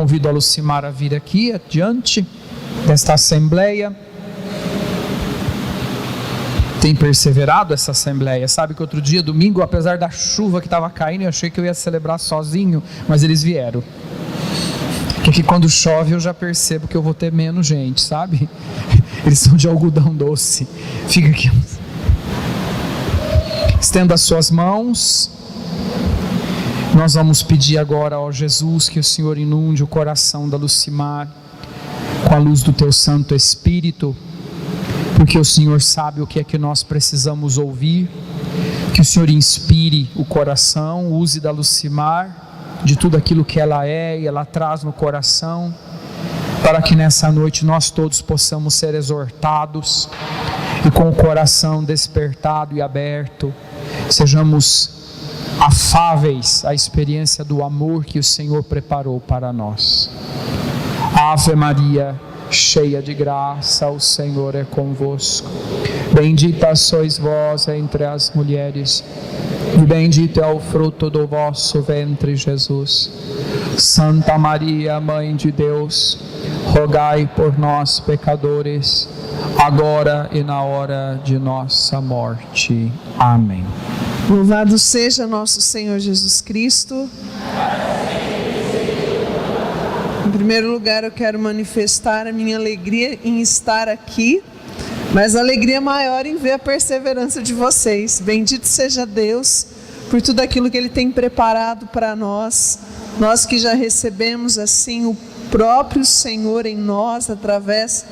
convido a Lucimar a vir aqui adiante desta assembleia. Tem perseverado essa assembleia. Sabe que outro dia, domingo, apesar da chuva que estava caindo, eu achei que eu ia celebrar sozinho, mas eles vieram. Porque quando chove eu já percebo que eu vou ter menos gente, sabe? Eles são de algodão doce. Fica aqui. Estenda as suas mãos. Nós vamos pedir agora ao Jesus que o Senhor inunde o coração da Lucimar com a luz do teu Santo Espírito, porque o Senhor sabe o que é que nós precisamos ouvir. Que o Senhor inspire o coração, use da Lucimar, de tudo aquilo que ela é e ela traz no coração, para que nessa noite nós todos possamos ser exortados e com o coração despertado e aberto, sejamos afáveis à experiência do amor que o Senhor preparou para nós. Ave Maria, cheia de graça, o Senhor é convosco. Bendita sois vós entre as mulheres, e bendito é o fruto do vosso ventre, Jesus. Santa Maria, Mãe de Deus, rogai por nós, pecadores, agora e na hora de nossa morte. Amém. Louvado seja nosso Senhor Jesus Cristo. Em primeiro lugar, eu quero manifestar a minha alegria em estar aqui, mas a alegria maior em ver a perseverança de vocês. Bendito seja Deus por tudo aquilo que Ele tem preparado para nós. Nós que já recebemos assim o próprio Senhor em nós, através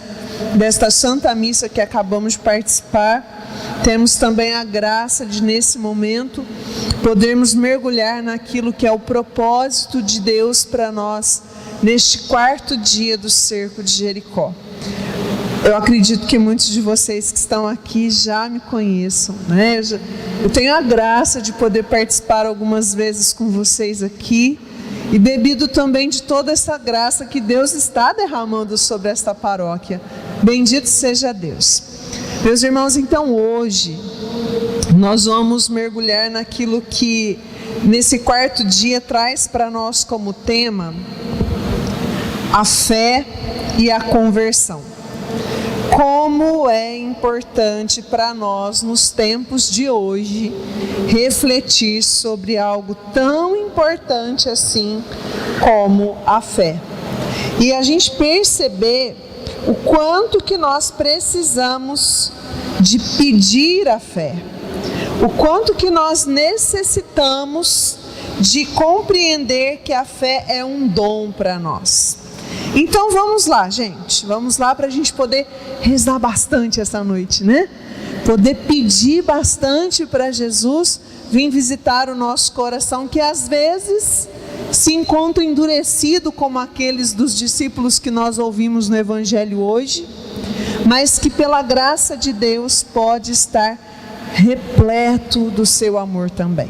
desta Santa Missa que acabamos de participar. Temos também a graça de, nesse momento, podermos mergulhar naquilo que é o propósito de Deus para nós, neste quarto dia do cerco de Jericó. Eu acredito que muitos de vocês que estão aqui já me conheçam, né? Eu tenho a graça de poder participar algumas vezes com vocês aqui, e bebido também de toda essa graça que Deus está derramando sobre esta paróquia. Bendito seja Deus. Meus irmãos, então hoje nós vamos mergulhar naquilo que nesse quarto dia traz para nós como tema a fé e a conversão. Como é importante para nós nos tempos de hoje refletir sobre algo tão importante assim como a fé. E a gente perceber o quanto que nós precisamos de pedir a fé, o quanto que nós necessitamos de compreender que a fé é um dom para nós. Então vamos lá, gente, vamos lá para a gente poder rezar bastante essa noite, né? Poder pedir bastante para Jesus vir visitar o nosso coração, que às vezes se encontra endurecido como aqueles dos discípulos que nós ouvimos no Evangelho hoje, mas que pela graça de Deus pode estar repleto do seu amor também.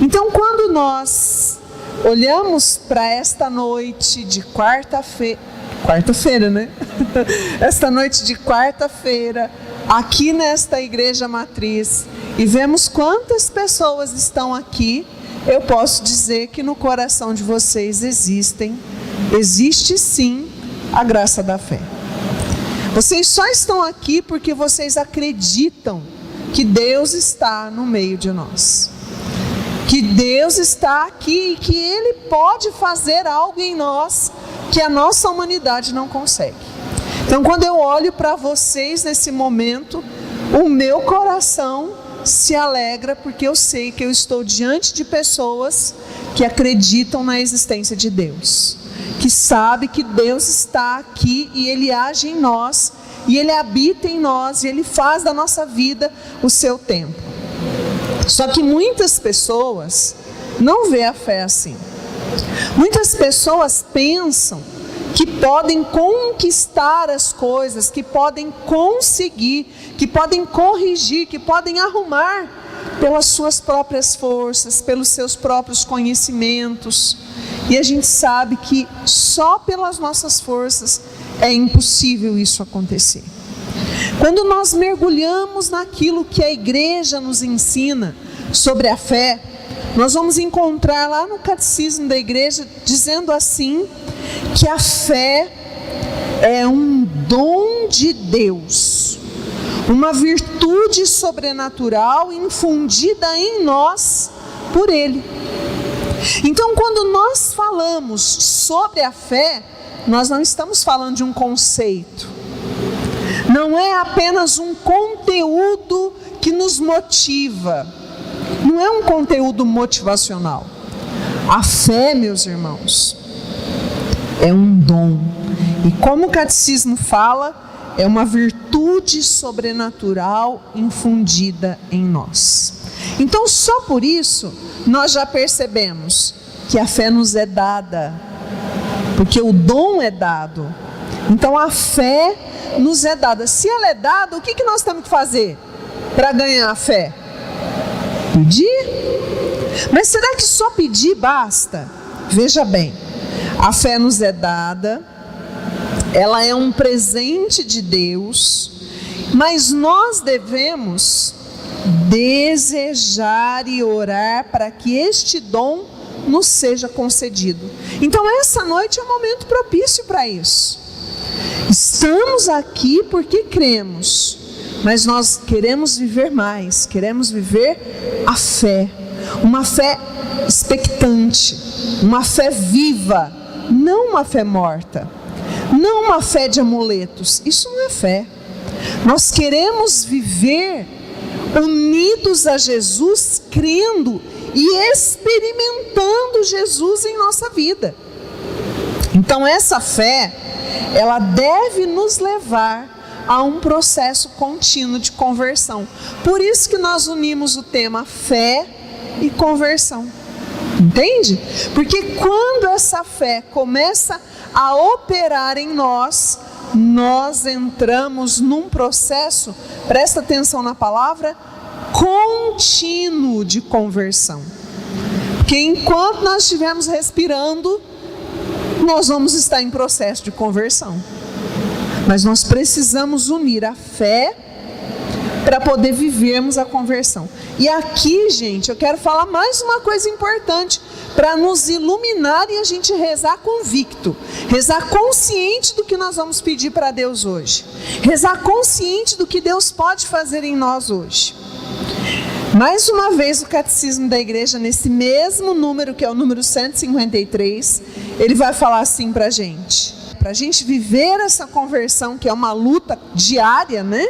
Então quando nós olhamos para esta noite de quarta-feira, né? Esta noite de quarta-feira, aqui nesta igreja matriz, e vemos quantas pessoas estão aqui, eu posso dizer que no coração de vocês existe sim a graça da fé. Vocês só estão aqui porque vocês acreditam que Deus está no meio de nós, que Deus está aqui e que Ele pode fazer algo em nós que a nossa humanidade não consegue. Então quando eu olho para vocês nesse momento, o meu coração se alegra, porque eu sei que eu estou diante de pessoas que acreditam na existência de Deus, que sabe que Deus está aqui e Ele age em nós, e Ele habita em nós, e Ele faz da nossa vida o seu templo. Só que muitas pessoas não veem a fé assim. Muitas pessoas pensam que podem conquistar as coisas, que podem conseguir, que podem corrigir, que podem arrumar pelas suas próprias forças, pelos seus próprios conhecimentos. E a gente sabe que só pelas nossas forças é impossível isso acontecer. Quando nós mergulhamos naquilo que a igreja nos ensina sobre a fé, nós vamos encontrar lá no Catecismo da Igreja, dizendo assim, que a fé é um dom de Deus, uma virtude sobrenatural infundida em nós por Ele. Então, quando nós falamos sobre a fé, nós não estamos falando de um conceito, não é apenas um conteúdo que nos motiva, não é um conteúdo motivacional. A fé, meus irmãos, é um dom, e como o Catecismo fala, é uma virtude sobrenatural infundida em nós. Então, só por isso, nós já percebemos que a fé nos é dada, porque o dom é dado. Então, a fé nos é dada. Se ela é dada, o que nós temos que fazer para ganhar a fé? Pedir. Mas será que só pedir basta? Veja bem, a fé nos é dada, ela é um presente de Deus, mas nós devemos desejar e orar para que este dom nos seja concedido. Então essa noite é um momento propício para isso. Estamos aqui porque cremos, mas nós queremos viver mais, queremos viver a fé, uma fé expectante, uma fé viva, não uma fé morta, não uma fé de amuletos. Isso não é fé. Nós queremos viver unidos a Jesus, crendo e experimentando Jesus em nossa vida. Então essa fé, ela deve nos levar a um processo contínuo de conversão. Por isso que nós unimos o tema fé e conversão. Entende? Porque quando essa fé começa a operar em nós, nós entramos num processo, presta atenção na palavra, contínuo de conversão. Porque enquanto nós estivermos respirando, nós vamos estar em processo de conversão. Mas nós precisamos unir a fé para poder vivermos a conversão. E aqui, gente, eu quero falar mais uma coisa importante para nos iluminar e a gente rezar convicto, rezar consciente do que nós vamos pedir para Deus hoje, rezar consciente do que Deus pode fazer em nós hoje. Mais uma vez o Catecismo da Igreja, nesse mesmo número, que é o número 153, ele vai falar assim para a gente viver essa conversão, que é uma luta diária, né?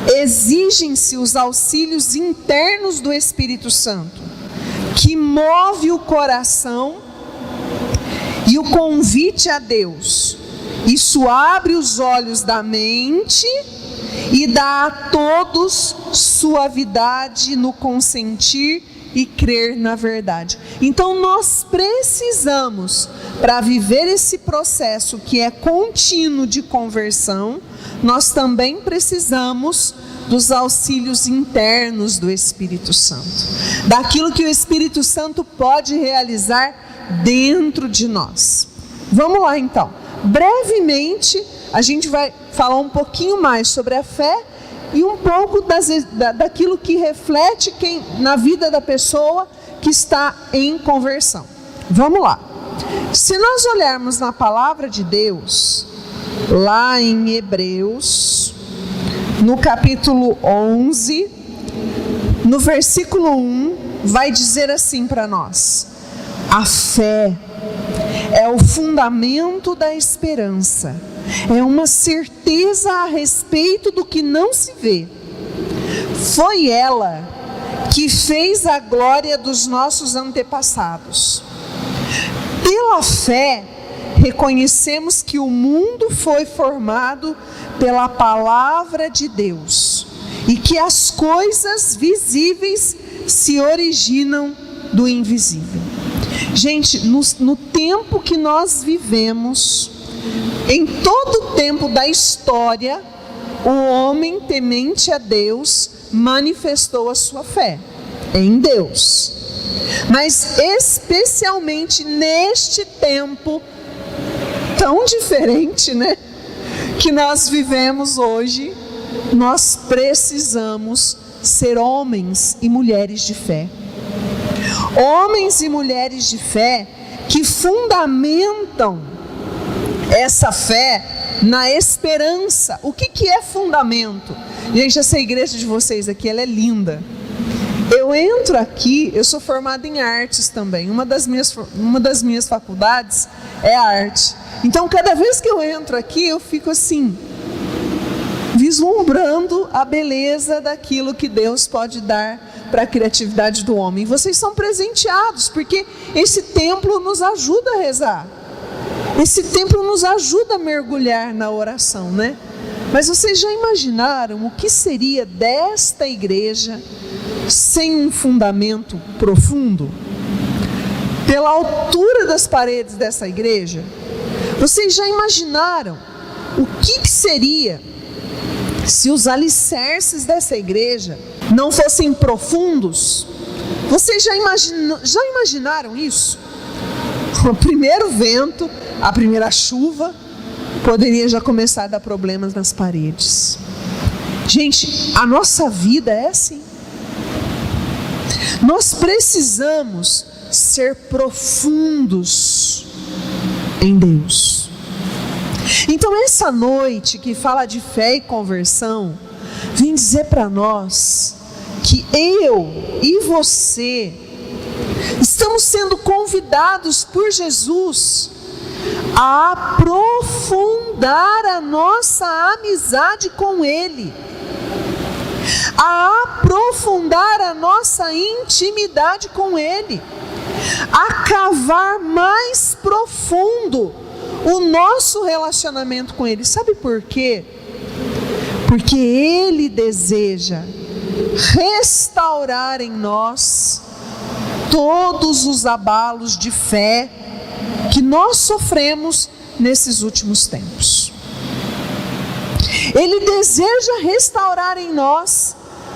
Exigem-se os auxílios internos do Espírito Santo, que move o coração, e o convite a Deus. Isso abre os olhos da mente e dá a todos suavidade no consentir e crer na verdade. Então nós precisamos, para viver esse processo que é contínuo de conversão, nós também precisamos dos auxílios internos do Espírito Santo, daquilo que o Espírito Santo pode realizar dentro de nós. Vamos lá então. Brevemente, a gente vai falar um pouquinho mais sobre a fé e um pouco daquilo que reflete na vida da pessoa que está em conversão. Vamos lá. Se nós olharmos na palavra de Deus, lá em Hebreus, no capítulo 11, no versículo 1, vai dizer assim para nós: a fé é o fundamento da esperança, é uma certeza a respeito do que não se vê. Foi ela que fez a glória dos nossos antepassados. Pela fé, reconhecemos que o mundo foi formado pela palavra de Deus e que as coisas visíveis se originam do invisível. Gente, no tempo que nós vivemos, em todo o tempo da história, o homem temente a Deus manifestou a sua fé em Deus. Mas especialmente neste tempo tão diferente, né, que nós vivemos hoje, nós precisamos ser homens e mulheres de fé. Homens e mulheres de fé que fundamentam essa fé na esperança. O que é fundamento? Gente, essa igreja de vocês aqui, ela é linda. Eu entro aqui, eu sou formada em artes também. Uma das minhas faculdades é arte. Então, cada vez que eu entro aqui, eu fico assim, vislumbrando a beleza daquilo que Deus pode dar para a criatividade do homem. Vocês são presenteados, porque esse templo nos ajuda a rezar. Esse templo nos ajuda a mergulhar na oração, né? Mas vocês já imaginaram o que seria desta igreja sem um fundamento profundo? Pela altura das paredes dessa igreja, vocês já imaginaram o que seria se os alicerces dessa igreja não fossem profundos? Vocês já imaginaram isso? O primeiro vento, a primeira chuva, poderia já começar a dar problemas nas paredes. Gente, a nossa vida é assim. Nós precisamos ser profundos em Deus. Então, essa noite que fala de fé e conversão, vem dizer para nós que eu e você estamos sendo convidados por Jesus a aprofundar a nossa amizade com Ele, a aprofundar a nossa intimidade com Ele, a cavar mais profundo o nosso relacionamento com Ele. Sabe por quê? Porque Ele deseja restaurar em nós todos os abalos de fé que nós sofremos nesses últimos tempos. Ele deseja restaurar em nós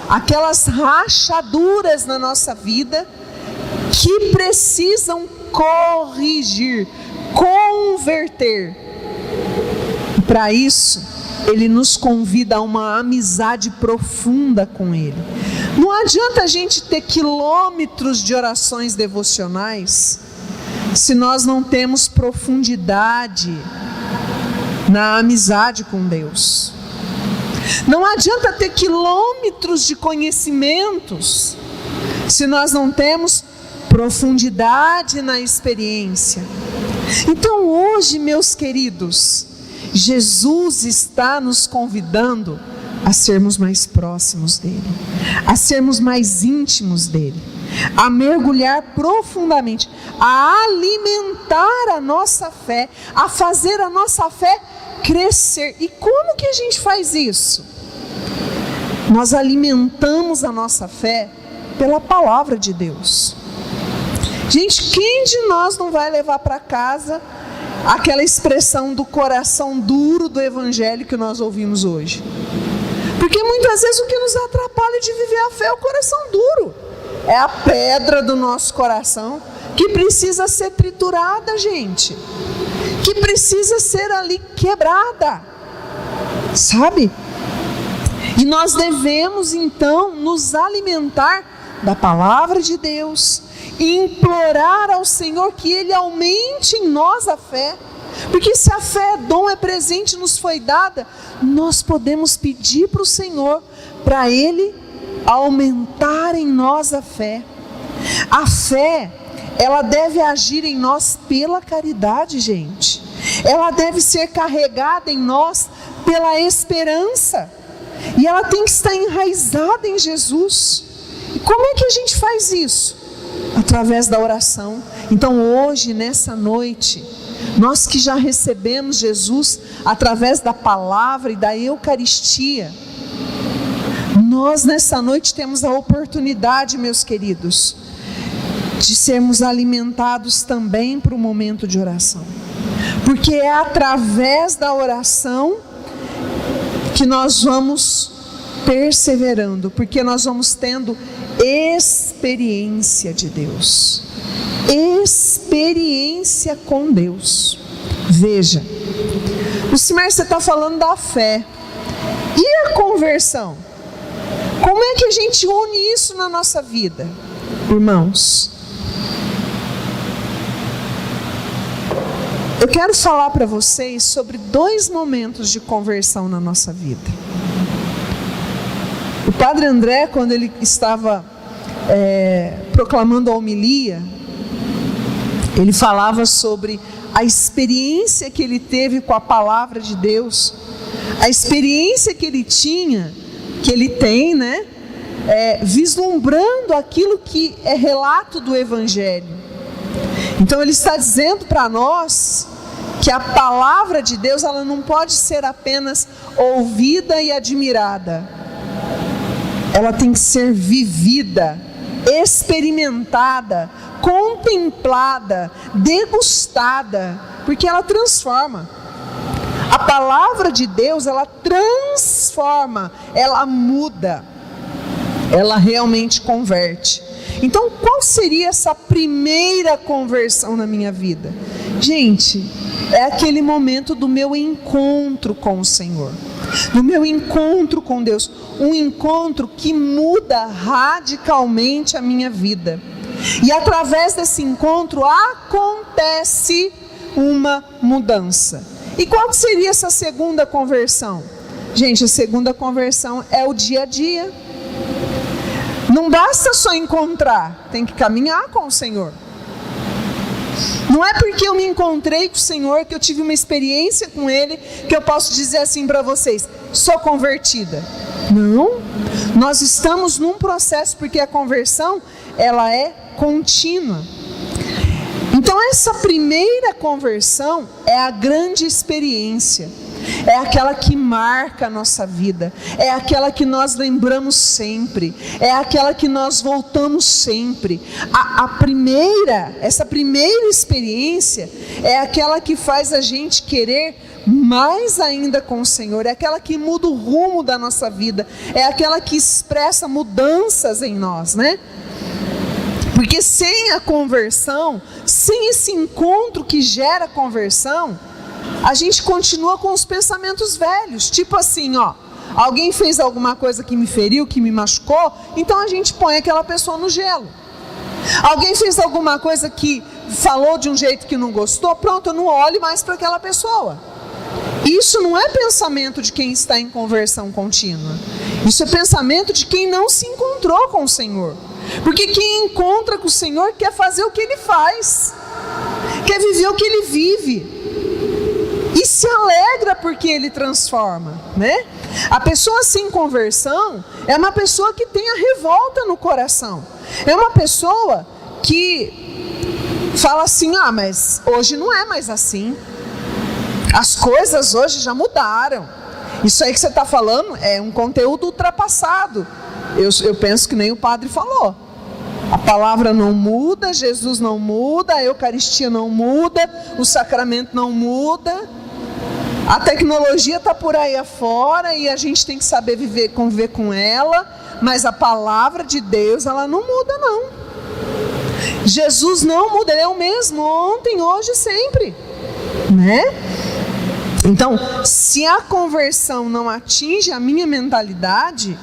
aquelas rachaduras na nossa vida que precisam corrigir, converter. E para isso, Ele nos convida a uma amizade profunda com Ele. Não adianta a gente ter quilômetros de orações devocionais se nós não temos profundidade na amizade com Deus. Não adianta ter quilômetros de conhecimentos se nós não temos profundidade na experiência. Então hoje, meus queridos, Jesus está nos convidando a sermos mais próximos dEle, a sermos mais íntimos dEle, a mergulhar profundamente, a alimentar a nossa fé, a fazer a nossa fé crescer. E como que a gente faz isso? Nós alimentamos a nossa fé pela palavra de Deus. Gente, quem de nós não vai levar para casa aquela expressão do coração duro do evangelho que nós ouvimos hoje? Porque muitas vezes o que nos atrapalha de viver a fé é o coração duro. É a pedra do nosso coração que precisa ser triturada, gente. Que precisa ser ali quebrada. Sabe? E nós devemos então nos alimentar da palavra de Deus e implorar ao Senhor que Ele aumente em nós a fé. Porque se a fé é dom, é presente, nos foi dada, nós podemos pedir para o Senhor, para Ele aumentar em nós a fé. A fé, ela deve agir em nós pela caridade, gente. Ela deve ser carregada em nós pela esperança. E ela tem que estar enraizada em Jesus. E como é que a gente faz isso? Através da oração. Então hoje, nessa noite, nós que já recebemos Jesus através da palavra e da Eucaristia, nós nessa noite temos a oportunidade, meus queridos, de sermos alimentados também para o momento de oração. Porque é através da oração que nós vamos perseverando, porque nós vamos tendo experiência de Deus, experiência com Deus. Veja, Lucimar, você está falando da fé, e a conversão? Como é que a gente une isso na nossa vida? Irmãos, Eu quero falar para vocês sobre 2 momentos de conversão na nossa vida. O Padre André, quando ele estava proclamando a homilia, ele falava sobre a experiência que ele teve com a palavra de Deus, a experiência que ele tinha, que ele tem, né? Vislumbrando aquilo que é relato do Evangelho. Então ele está dizendo para nós que a palavra de Deus, ela não pode ser apenas ouvida e admirada. Ela tem que ser vivida, experimentada, contemplada, degustada, porque ela transforma. A palavra de Deus, ela transforma, ela muda, ela realmente converte. Então, qual seria essa primeira conversão na minha vida? Gente, é aquele momento do meu encontro com o Senhor, do meu encontro com Deus, um encontro que muda radicalmente a minha vida. E através desse encontro acontece uma mudança. E qual seria essa segunda conversão? Gente, a segunda conversão é o dia a dia. Não basta só encontrar, tem que caminhar com o Senhor. Não é porque eu me encontrei com o Senhor, que eu tive uma experiência com Ele, que eu posso dizer assim para vocês: sou convertida. Não, nós estamos num processo, porque a conversão, ela é contínua. Então essa primeira conversão é a grande experiência, é aquela que marca a nossa vida, é aquela que nós lembramos sempre, é aquela que nós voltamos sempre. Essa primeira experiência é aquela que faz a gente querer mais ainda com o Senhor, é aquela que muda o rumo da nossa vida, é aquela que expressa mudanças em nós, né? Porque sem a conversão, sem esse encontro que gera conversão, a gente continua com os pensamentos velhos, tipo assim, alguém fez alguma coisa que me feriu, que me machucou, então a gente põe aquela pessoa no gelo. Alguém fez alguma coisa que falou de um jeito que não gostou, pronto, eu não olho mais para aquela pessoa. Isso não é pensamento de quem está em conversão contínua. Isso é pensamento de quem não se encontrou com o Senhor. Porque quem encontra com o Senhor quer fazer o que Ele faz, quer viver o que Ele vive, e se alegra porque Ele transforma, né? A pessoa sem conversão é uma pessoa que tem a revolta no coração, é uma pessoa que fala assim: mas hoje não é mais assim, as coisas hoje já mudaram, isso aí que você está falando é um conteúdo ultrapassado. Eu penso que nem o padre falou. A palavra não muda, Jesus não muda, a Eucaristia não muda, o sacramento não muda. A tecnologia está por aí afora e a gente tem que saber conviver com ela, mas a palavra de Deus, ela não muda não. Jesus não muda, Ele é o mesmo ontem, hoje e sempre, né? Então, se a conversão não atinge a minha mentalidade,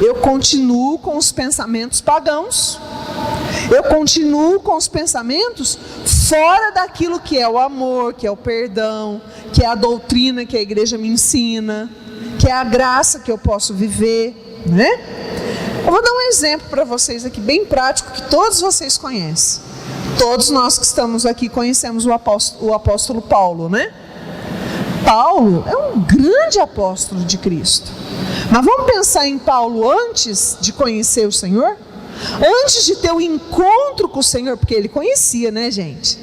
eu continuo com os pensamentos pagãos, eu continuo com os pensamentos fora daquilo que é o amor, que é o perdão, que é a doutrina que a igreja me ensina, que é a graça que eu posso viver, né? Eu vou dar um exemplo para vocês aqui, bem prático, que todos vocês conhecem. Todos nós que estamos aqui conhecemos o apóstolo Paulo, né? Paulo é um grande apóstolo de Cristo. Mas vamos pensar em Paulo antes de conhecer o Senhor? Antes de ter o encontro com o Senhor, porque ele conhecia, né, gente?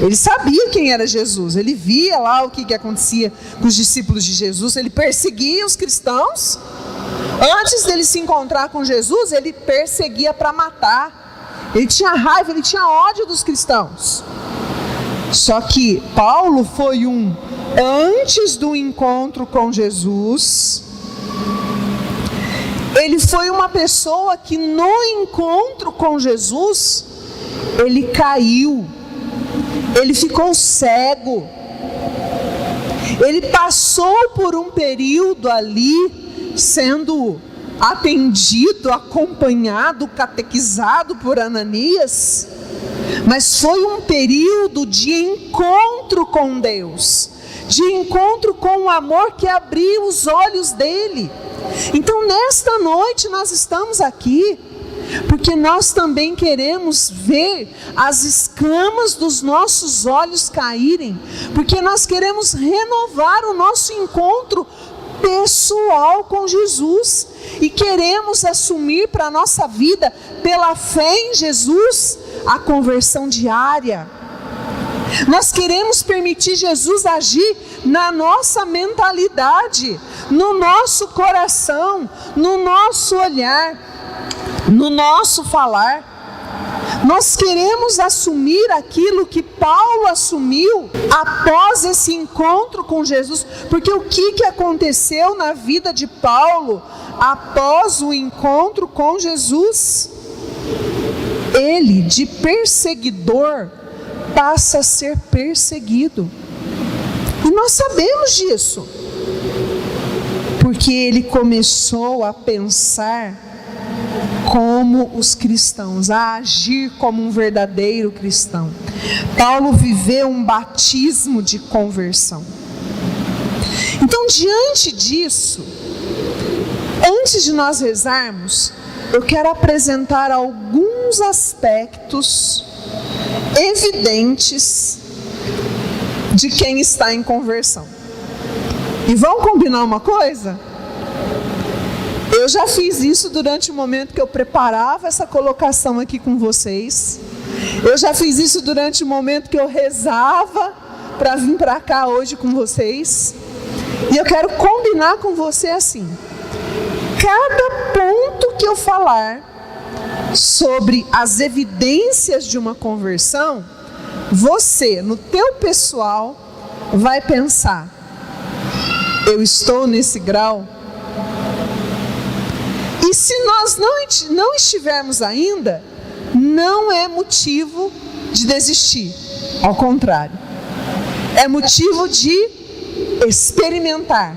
Ele sabia quem era Jesus, ele via lá o que acontecia com os discípulos de Jesus, ele perseguia os cristãos. Antes dele se encontrar com Jesus, ele perseguia para matar. Ele tinha raiva, ele tinha ódio dos cristãos. Só que Paulo foi antes do encontro com Jesus, ele foi uma pessoa que no encontro com Jesus, ele caiu, ele ficou cego, ele passou por um período ali, sendo atendido, acompanhado, catequizado por Ananias, mas foi um período de encontro com Deus, de encontro com o amor que abriu os olhos dele. Então nesta noite nós estamos aqui porque nós também queremos ver as escamas dos nossos olhos caírem, porque nós queremos renovar o nosso encontro pessoal com Jesus e queremos assumir para a nossa vida, pela fé em Jesus, a conversão diária. Nós queremos permitir Jesus agir na nossa mentalidade, no nosso coração, no nosso olhar, no nosso falar. Nós queremos assumir aquilo que Paulo assumiu após esse encontro com Jesus, porque o que aconteceu na vida de Paulo após o encontro com Jesus? Ele, de perseguidor, passa a ser perseguido. E nós sabemos disso, porque ele começou a pensar como os cristãos, a agir como um verdadeiro cristão. Paulo viveu um batismo de conversão. Então, diante disso, antes de nós rezarmos, eu quero apresentar alguns aspectos evidentes de quem está em conversão. E vamos combinar uma coisa? Eu já fiz isso durante o momento que eu preparava essa colocação aqui com vocês. Eu já fiz isso durante o momento que eu rezava para vir para cá hoje com vocês. E eu quero combinar com você assim: cada ponto que eu falar sobre as evidências de uma conversão, você, no teu pessoal, vai pensar: eu estou nesse grau? E se nós não estivermos ainda, não é motivo de desistir. Ao contrário, é motivo de experimentar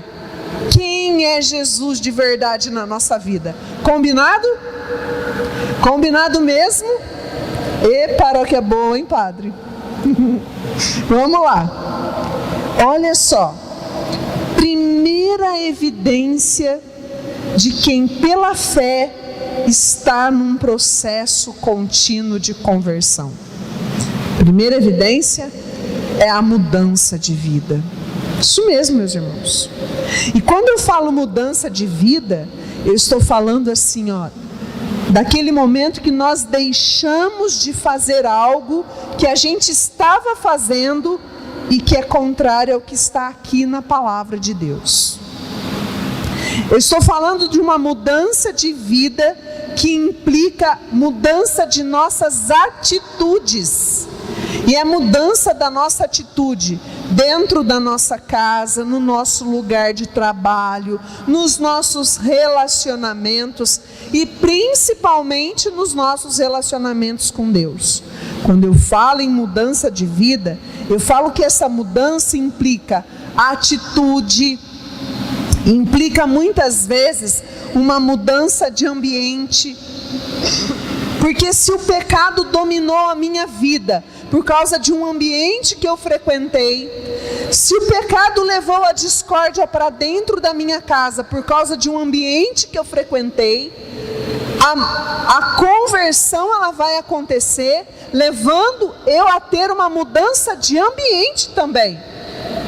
quem é Jesus de verdade na nossa vida. Combinado? Combinado mesmo? E paróquia boa, hein, padre? Vamos lá. Olha só. Primeira evidência de quem pela fé está num processo contínuo de conversão. Primeira evidência é a mudança de vida. Isso mesmo, meus irmãos. E quando eu falo mudança de vida, eu estou falando assim, ó, daquele momento que nós deixamos de fazer algo que a gente estava fazendo e que é contrário ao que está aqui na palavra de Deus. Eu estou falando de uma mudança de vida que implica mudança de nossas atitudes. E é mudança da nossa atitude dentro da nossa casa, no nosso lugar de trabalho, nos nossos relacionamentos e principalmente nos nossos relacionamentos com Deus. Quando eu falo em mudança de vida, eu falo que essa mudança implica atitude, implica muitas vezes uma mudança de ambiente, porque se o pecado dominou a minha vida por causa de um ambiente que eu frequentei, se o pecado levou a discórdia para dentro da minha casa por causa de um ambiente que eu frequentei, a conversão ela vai acontecer, levando eu a ter uma mudança de ambiente também.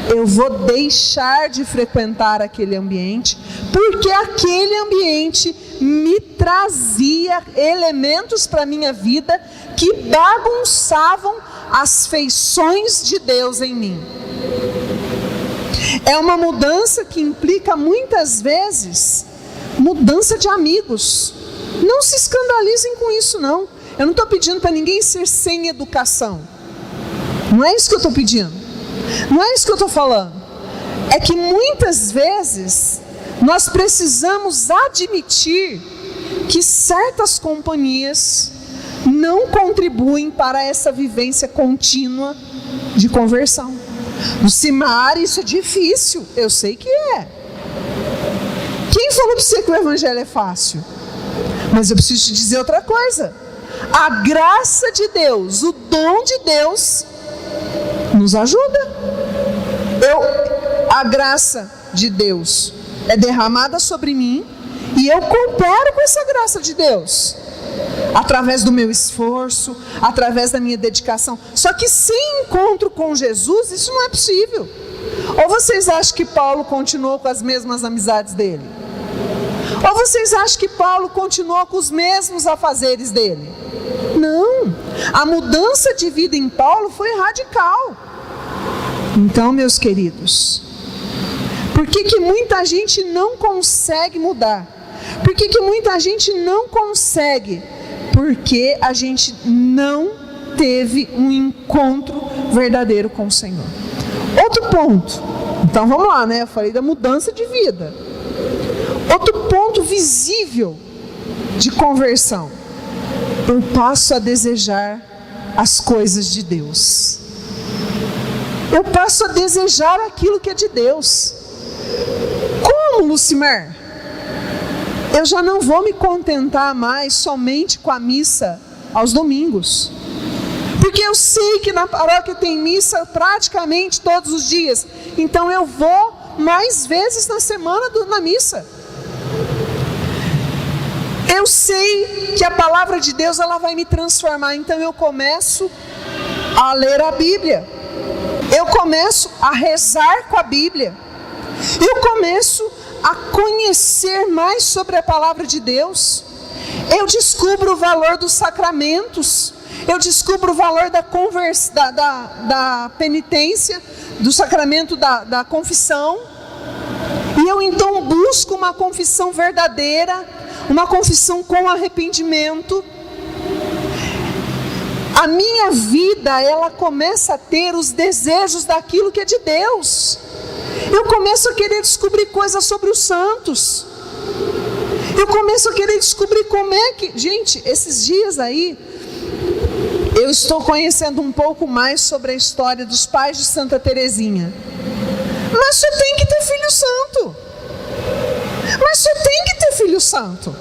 Eu vou deixar de frequentar aquele ambiente, porque aquele ambiente me trazia elementos para a minha vida que bagunçavam as feições de Deus em mim. É uma mudança que implica muitas vezes mudança de amigos. Não se escandalizem com isso, não. Eu não estou pedindo para ninguém ser sem educação. Não é isso que eu estou pedindo. Não é isso que eu estou falando. É que muitas vezes nós precisamos admitir que certas companhias não contribuem para essa vivência contínua de conversão. No Cimar isso é difícil, eu sei que é. Quem falou para você que o evangelho é fácil? Mas eu preciso te dizer outra coisa. A graça de Deus, o dom de Deus, nos ajuda. A graça de Deus é derramada sobre mim e eu coopero com essa graça de Deus, através do meu esforço, através da minha dedicação. Só que sem encontro com Jesus, isso não é possível. Ou vocês acham que Paulo continuou com as mesmas amizades dele? Ou vocês acham que Paulo continuou com os mesmos afazeres dele? Não, a mudança de vida em Paulo foi radical. Então, meus queridos, por que muita gente não consegue mudar? Por que muita gente não consegue? Porque a gente não teve um encontro verdadeiro com o Senhor. Outro ponto, então vamos lá, né? Eu falei da mudança de vida. Outro ponto visível de conversão: eu passo a desejar as coisas de Deus. Eu passo a desejar aquilo que é de Deus. Como, Lucimar? Eu já não vou me contentar mais somente com a missa aos domingos, porque eu sei que na paróquia tem missa praticamente todos os dias. Então eu vou mais vezes na semana na missa. Eu sei que a palavra de Deus ela vai me transformar. Então eu começo a ler a Bíblia. Eu começo a rezar com a Bíblia. Eu começo a conhecer mais sobre a palavra de Deus. Eu descubro o valor dos sacramentos. Eu descubro o valor da penitência, do sacramento da confissão. E eu então busco uma confissão verdadeira, uma confissão com arrependimento. A minha vida, ela começa a ter os desejos daquilo que é de Deus. Eu começo a querer descobrir coisas sobre os santos. Eu começo a querer descobrir como é que... Gente, esses dias aí, eu estou conhecendo um pouco mais sobre a história dos pais de Santa Teresinha. Mas só tem que ter filho santo. Mas só tem que ter filho santo.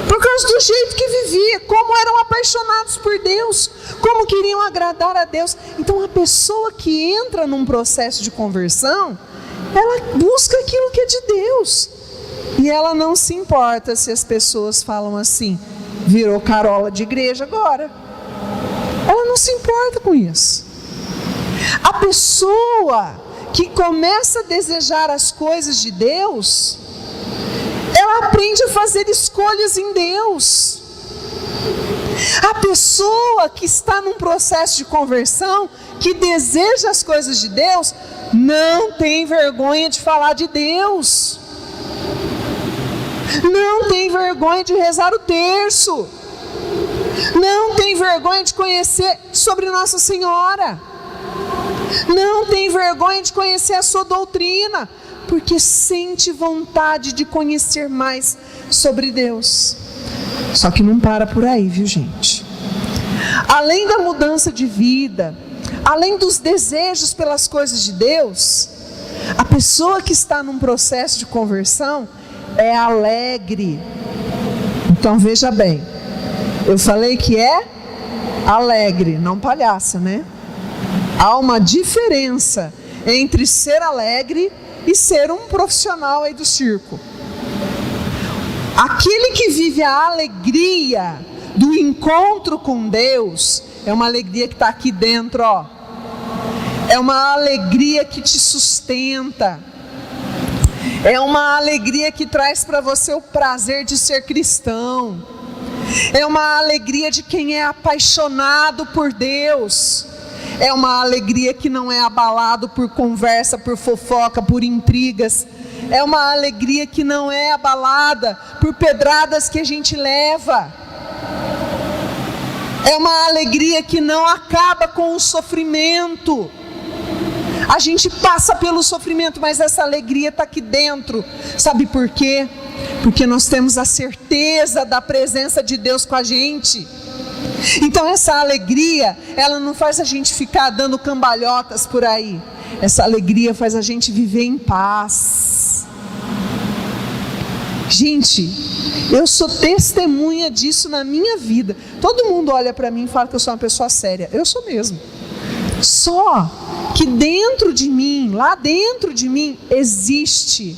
Por causa do jeito que vivia, como eram apaixonados por Deus, como queriam agradar a Deus. Então a pessoa que entra num processo de conversão, ela busca aquilo que é de Deus. E ela não se importa se as pessoas falam assim: virou carola de igreja agora. Ela não se importa com isso. A pessoa que começa a desejar as coisas de Deus, ela aprende a fazer escolhas em Deus. A pessoa que está num processo de conversão, que deseja as coisas de Deus, não tem vergonha de falar de Deus. Não tem vergonha de rezar o terço. Não tem vergonha de conhecer sobre Nossa Senhora. Não tem vergonha de conhecer a sua doutrina, porque sente vontade de conhecer mais sobre Deus. Só que não para por aí, viu, gente? Além da mudança de vida, além dos desejos pelas coisas de Deus, a pessoa que está num processo de conversão é alegre. Então veja bem, eu falei que é alegre, não palhaça, né? Há uma diferença entre ser alegre e ser um profissional aí do circo. Aquele que vive a alegria do encontro com Deus, é uma alegria que está aqui dentro, ó. É uma alegria que te sustenta. É uma alegria que traz para você o prazer de ser cristão. É uma alegria de quem é apaixonado por Deus. É uma alegria que não é abalado por conversa, por fofoca, por intrigas. É uma alegria que não é abalada por pedradas que a gente leva. É uma alegria que não acaba com o sofrimento. A gente passa pelo sofrimento, mas essa alegria está aqui dentro. Sabe por quê? Porque nós temos a certeza da presença de Deus com a gente. Então essa alegria, ela não faz a gente ficar dando cambalhotas por aí. Essa alegria faz a gente viver em paz. Gente, eu sou testemunha disso na minha vida. Todo mundo olha para mim e fala que eu sou uma pessoa séria. Eu sou mesmo. Só que dentro de mim, lá dentro de mim, existe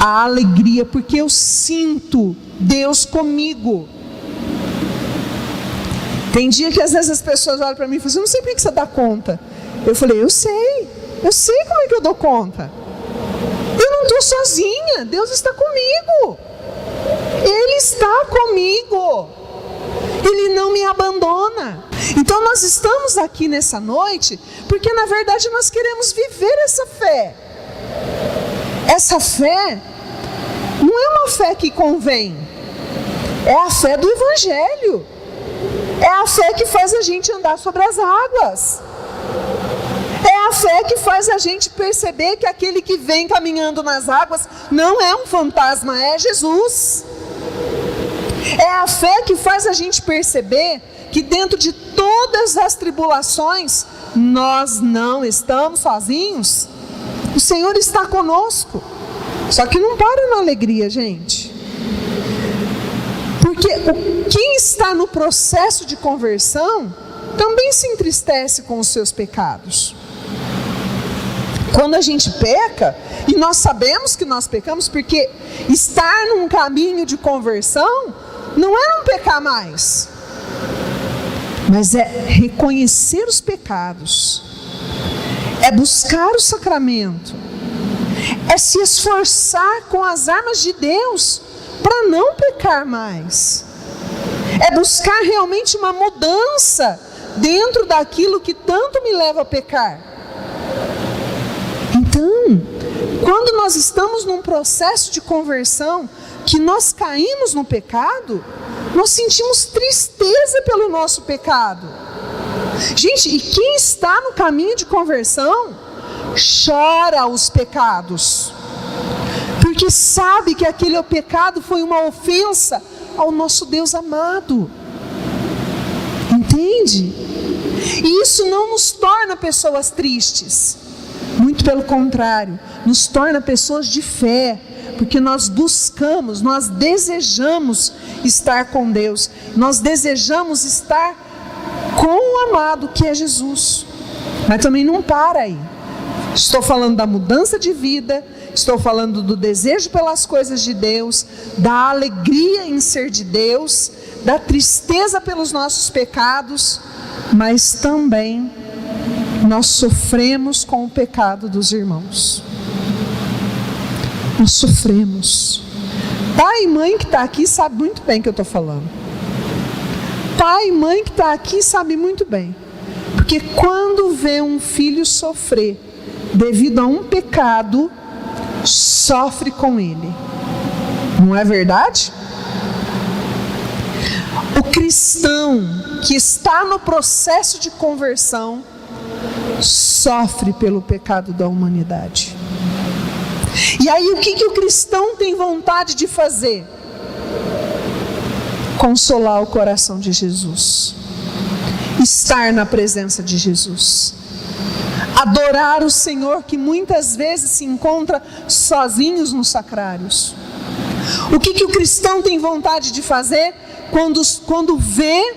a alegria, porque eu sinto Deus comigo. Tem dia que às vezes as pessoas olham para mim e falam assim, eu não sei por que você dá conta. Eu falei, eu sei como é que eu dou conta. Eu não estou sozinha, Deus está comigo. Ele está comigo. Ele não me abandona. Então nós estamos aqui nessa noite porque na verdade nós queremos viver essa fé. Essa fé não é uma fé que convém. É a fé do Evangelho. É a fé que faz a gente andar sobre as águas. É a fé que faz a gente perceber que aquele que vem caminhando nas águas não é um fantasma, é Jesus. É a fé que faz a gente perceber que dentro de todas as tribulações, nós não estamos sozinhos. O Senhor está conosco. Só que não para na alegria, gente. Porque quem está no processo de conversão também se entristece com os seus pecados. Quando a gente peca, e nós sabemos que nós pecamos, porque estar num caminho de conversão não é não pecar mais, mas é reconhecer os pecados, é buscar o sacramento, é se esforçar com as armas de Deus para não pecar mais, é buscar realmente uma mudança dentro daquilo que tanto me leva a pecar. Então, quando nós estamos num processo de conversão, que nós caímos no pecado, nós sentimos tristeza pelo nosso pecado. Gente, e quem está no caminho de conversão, chora os pecados, porque sabe que aquele pecado foi uma ofensa ao nosso Deus amado. Entende? E isso não nos torna pessoas tristes. Muito pelo contrário, nos torna pessoas de fé, porque nós buscamos, nós desejamos estar com Deus, nós desejamos estar com o amado que é Jesus. Mas também não para aí. Estou falando da mudança de vida, estou falando do desejo pelas coisas de Deus, da alegria em ser de Deus, da tristeza pelos nossos pecados, mas também nós sofremos com o pecado dos irmãos. Nós sofremos. Pai e mãe que está aqui sabe muito bem o que eu estou falando. Pai e mãe que está aqui sabe muito bem. Porque quando vê um filho sofrer devido a um pecado, sofre com ele. Não é verdade? O cristão que está no processo de conversão sofre pelo pecado da humanidade. E aí o que o cristão tem vontade de fazer? Consolar o coração de Jesus, estar na presença de Jesus, adorar o Senhor, que muitas vezes se encontra sozinhos nos sacrários. O que o cristão tem vontade de fazer quando vê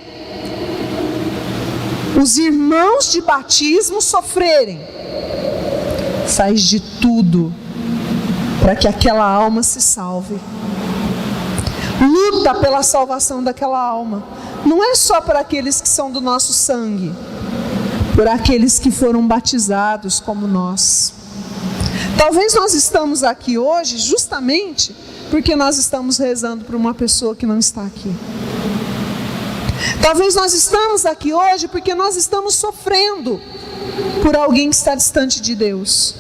os irmãos de batismo sofrerem? Faz de tudo para que aquela alma se salve. Luta pela salvação daquela alma. Não é só para aqueles que são do nosso sangue, por aqueles que foram batizados como nós. Talvez nós estamos aqui hoje justamente porque nós estamos rezando por uma pessoa que não está aqui. Talvez nós estamos aqui hoje porque nós estamos sofrendo por alguém que está distante de Deus.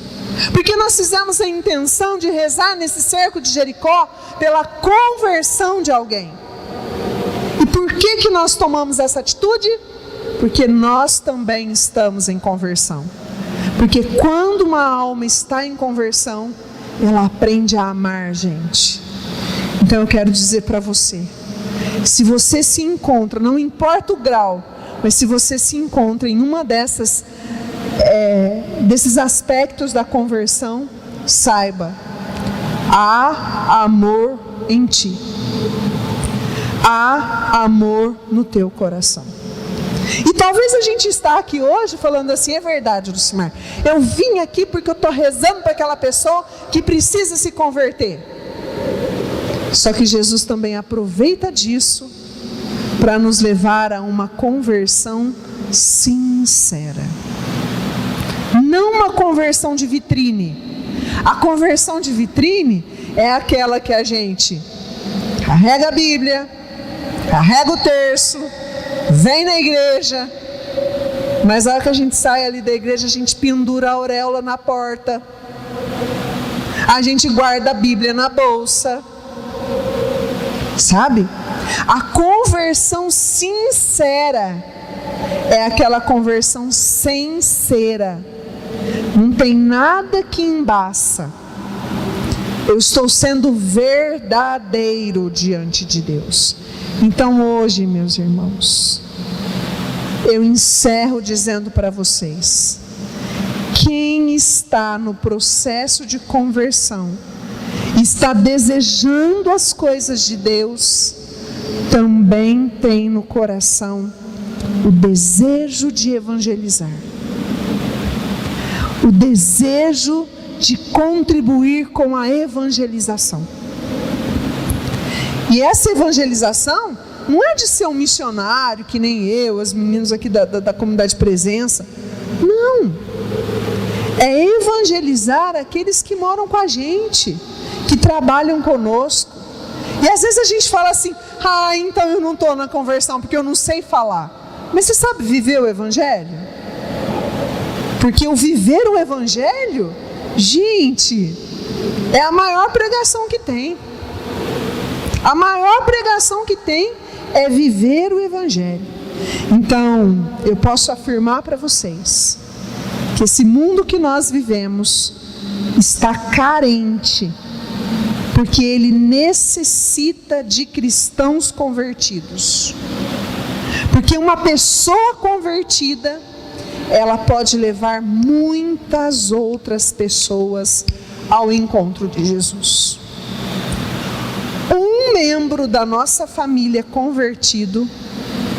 Porque nós fizemos a intenção de rezar nesse cerco de Jericó pela conversão de alguém. E por que nós tomamos essa atitude? Porque nós também estamos em conversão. Porque quando uma alma está em conversão, ela aprende a amar, gente. Então eu quero dizer para você, se você se encontra, não importa o grau, mas se você se encontra em uma desses aspectos da conversão, saiba, há amor em ti. Há amor no teu coração. E talvez a gente está aqui hoje falando assim, é verdade, Lucimar, eu vim aqui porque eu estou rezando para aquela pessoa que precisa se converter. Só que Jesus também aproveita disso para nos levar a uma conversão sincera. Não uma conversão de vitrine. A conversão de vitrine é aquela que a gente carrega a Bíblia, carrega o terço, vem na igreja, mas a hora que a gente sai ali da igreja, a gente pendura a auréola na porta, a gente guarda a Bíblia na bolsa, sabe? A conversão sincera é aquela conversão sem cera, não tem nada que embaça. Eu estou sendo verdadeiro diante de Deus. Então hoje, meus irmãos, eu encerro dizendo para vocês: quem está no processo de conversão, está desejando as coisas de Deus, também tem no coração o desejo de evangelizar, o desejo de contribuir com a evangelização. E essa evangelização não é de ser um missionário, que nem eu, as meninas aqui da comunidade Presença. Não. É evangelizar aqueles que moram com a gente, que trabalham conosco. E às vezes a gente fala assim, então eu não estou na conversão porque eu não sei falar. Mas você sabe viver o evangelho? Porque o viver o evangelho, gente, é a maior pregação que tem. A maior pregação que tem é viver o evangelho. Então, eu posso afirmar para vocês que esse mundo que nós vivemos está carente, porque ele necessita de cristãos convertidos. Porque uma pessoa convertida, ela pode levar muitas outras pessoas ao encontro de Jesus. Um membro da nossa família convertido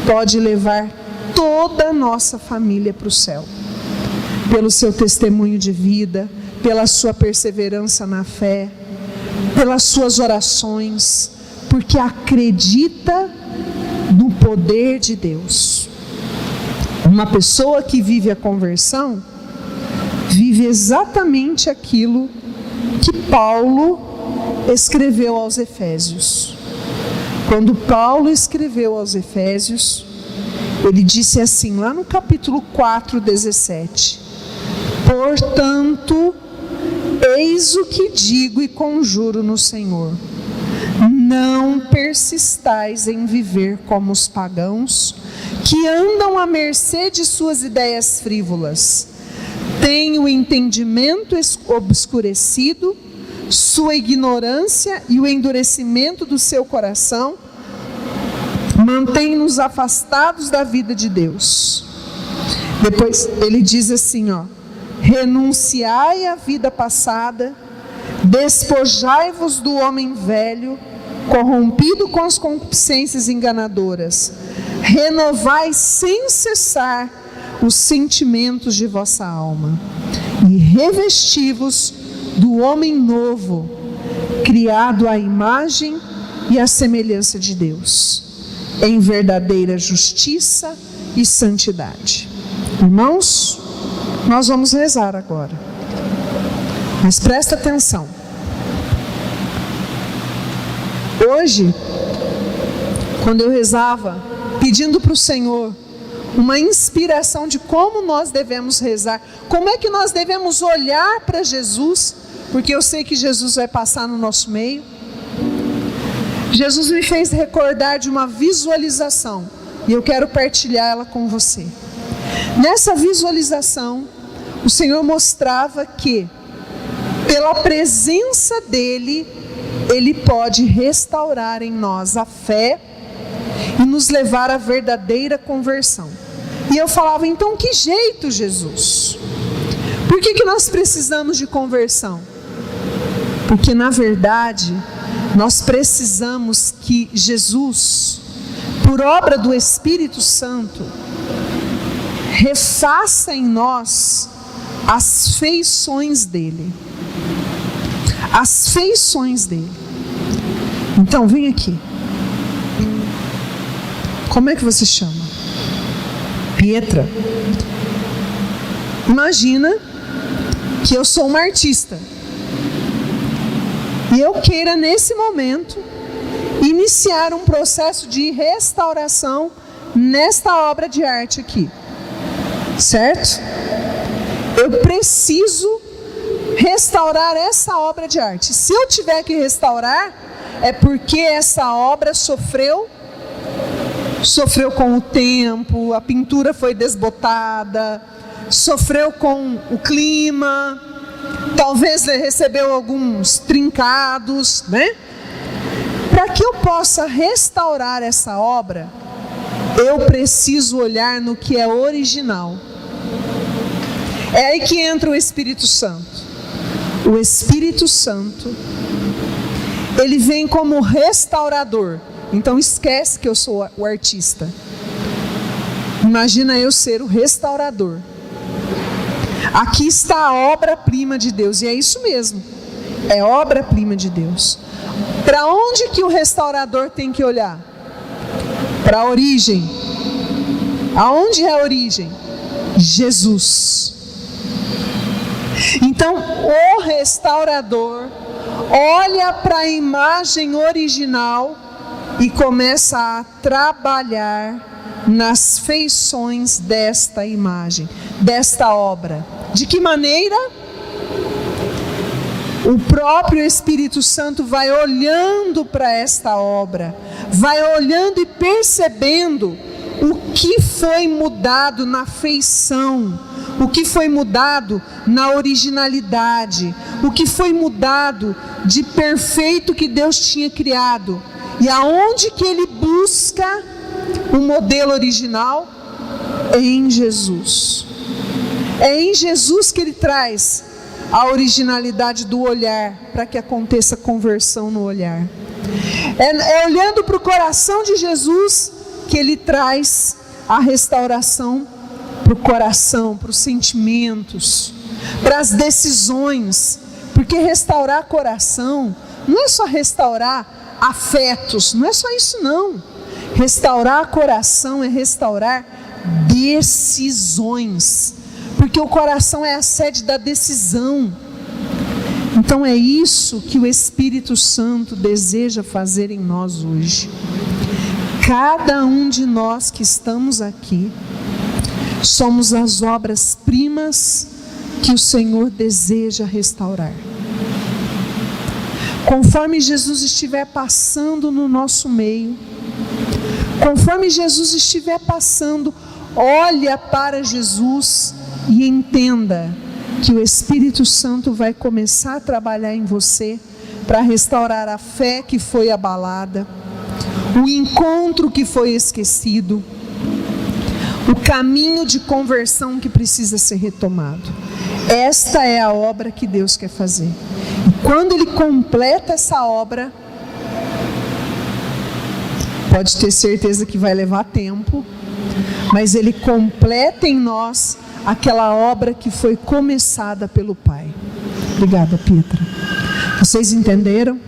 pode levar toda a nossa família para o céu, pelo seu testemunho de vida, pela sua perseverança na fé, pelas suas orações, porque acredita no poder de Deus. Uma pessoa que vive a conversão, vive exatamente aquilo que Paulo escreveu aos Efésios. Quando Paulo escreveu aos Efésios, ele disse assim, lá no capítulo 4, 17: portanto, eis o que digo e conjuro no Senhor: não persistais em viver como os pagãos, que andam à mercê de suas ideias frívolas. Têm o entendimento obscurecido, sua ignorância e o endurecimento do seu coração mantém-nos afastados da vida de Deus. Depois ele diz assim, renunciai à vida passada, despojai-vos do homem velho, corrompido com as concupiscências enganadoras, renovai sem cessar os sentimentos de vossa alma, e revesti-vos do homem novo, criado à imagem e à semelhança de Deus, em verdadeira justiça e santidade. Irmãos, nós vamos rezar agora, mas presta atenção. Hoje, quando eu rezava, pedindo para o Senhor uma inspiração de como nós devemos rezar, como é que nós devemos olhar para Jesus, porque eu sei que Jesus vai passar no nosso meio. Jesus me fez recordar de uma visualização, e eu quero partilhar ela com você. Nessa visualização, o Senhor mostrava que, pela presença dEle, Ele pode restaurar em nós a fé e nos levar à verdadeira conversão. E eu falava, então que jeito, Jesus? Por que nós precisamos de conversão? Porque na verdade, Nós precisamos que Jesus, por obra do Espírito Santo, refaça em nós as feições dele. As feições dele. Então, vem aqui. Como é que você chama? Pietra. Imagina que eu sou uma artista. E eu queira, nesse momento, iniciar um processo de restauração nesta obra de arte aqui. Certo? Eu preciso restaurar essa obra de arte. Se eu tiver que restaurar, é porque essa obra sofreu com o tempo, a pintura foi desbotada, sofreu com o clima, talvez recebeu alguns trincados, né? Para que eu possa restaurar essa obra, eu preciso olhar no que é original. É aí que entra o Espírito Santo. O Espírito Santo, ele vem como restaurador. Então esquece que eu sou o artista. Imagina eu ser o restaurador. Aqui está a obra-prima de Deus, e é isso mesmo. É obra-prima de Deus. Para onde que o restaurador tem que olhar? Para a origem. Aonde é a origem? Jesus. Então, o restaurador olha para a imagem original e começa a trabalhar nas feições desta imagem, desta obra. De que maneira? O próprio Espírito Santo vai olhando para esta obra, vai olhando e percebendo o que foi mudado na feição, o que foi mudado na originalidade, o que foi mudado de perfeito que Deus tinha criado. E aonde que ele busca o modelo original? Em Jesus. É em Jesus que ele traz a originalidade do olhar, para que aconteça conversão no olhar. É olhando para o coração de Jesus que ele traz a restauração para o coração, para os sentimentos, para as decisões. Porque restaurar coração não é só restaurar afetos, não é só isso não. Restaurar coração é restaurar decisões, porque o coração é a sede da decisão. Então é isso que o Espírito Santo deseja fazer em nós hoje. Cada um de nós que estamos aqui somos as obras-primas que o Senhor deseja restaurar. Conforme Jesus estiver passando no nosso meio, conforme Jesus estiver passando, olha para Jesus e entenda que o Espírito Santo vai começar a trabalhar em você para restaurar a fé que foi abalada, o encontro que foi esquecido, o caminho de conversão que precisa ser retomado. Esta é a obra que Deus quer fazer. E quando Ele completa essa obra, pode ter certeza que vai levar tempo, mas Ele completa em nós aquela obra que foi começada pelo Pai. Obrigada, Pietra. Vocês entenderam?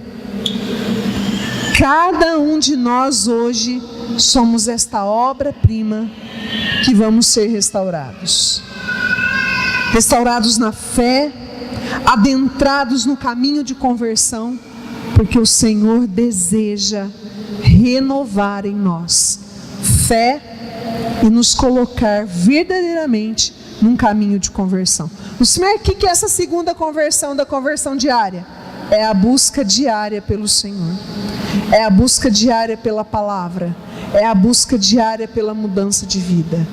Cada um de nós hoje somos esta obra-prima que vamos ser restaurados. Restaurados na fé, adentrados no caminho de conversão, porque o Senhor deseja renovar em nós fé e nos colocar verdadeiramente num caminho de conversão. O que é essa segunda conversão, da conversão diária? É a busca diária pelo Senhor, é a busca diária pela palavra, é a busca diária pela mudança de vida,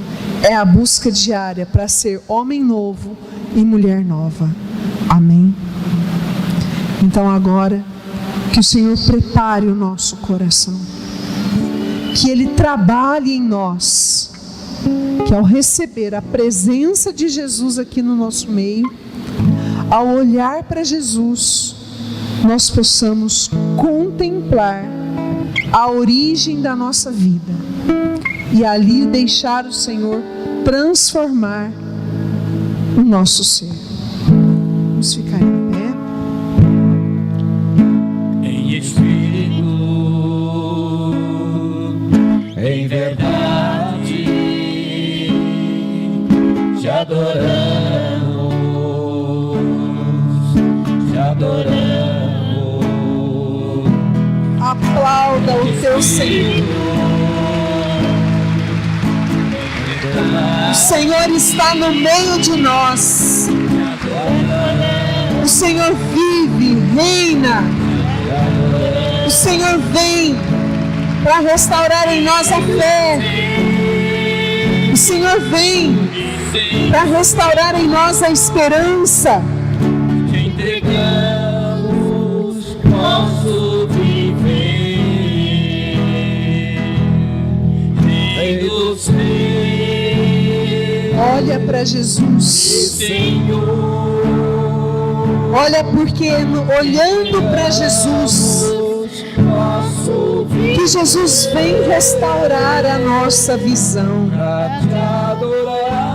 é a busca diária para ser homem novo e mulher nova. Amém? Então agora, que o Senhor prepare o nosso coração, que Ele trabalhe em nós, que ao receber a presença de Jesus aqui no nosso meio, ao olhar para Jesus, nós possamos contemplar a origem da nossa vida e ali deixar o Senhor transformar o nosso ser. Vamos ficar em pé. Em espírito, em verdade, te adoramos, te adoramos. Aplauda o teu Senhor. O Senhor está no meio de nós. O Senhor vive, reina. O Senhor vem para restaurar em nós a fé. O Senhor vem para restaurar em nós a esperança. Te entregamos nosso viver, Rei do céu. Olha para Jesus. Senhor, Olha, porque olhando para Jesus, que Jesus vem restaurar a nossa visão. pra te adorar.